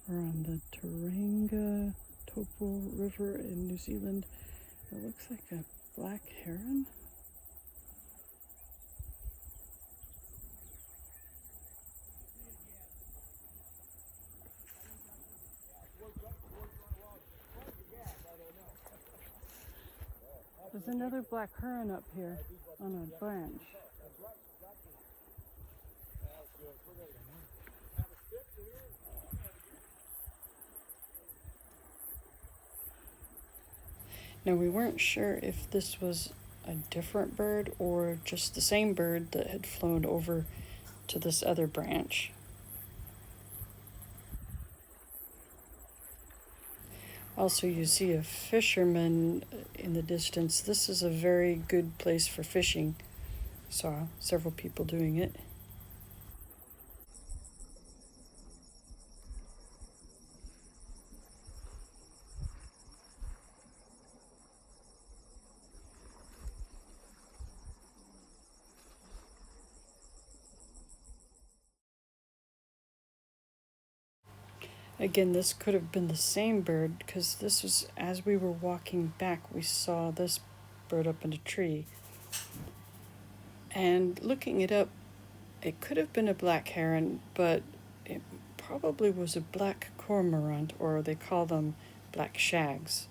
We're on the Tauranga Taupo River in New Zealand. It looks like a black heron. There's another black heron up here on a branch. Now, we weren't sure if this was a different bird or just the same bird that had flown over to this other branch. Also, you see a fisherman in the distance. This is a very good place for fishing. Saw several people doing it. Again, this could have been the same bird because this was, as we were walking back, we saw this bird up in a tree. And looking it up, it could have been a black heron, but it probably was a black cormorant, or they call them black shags.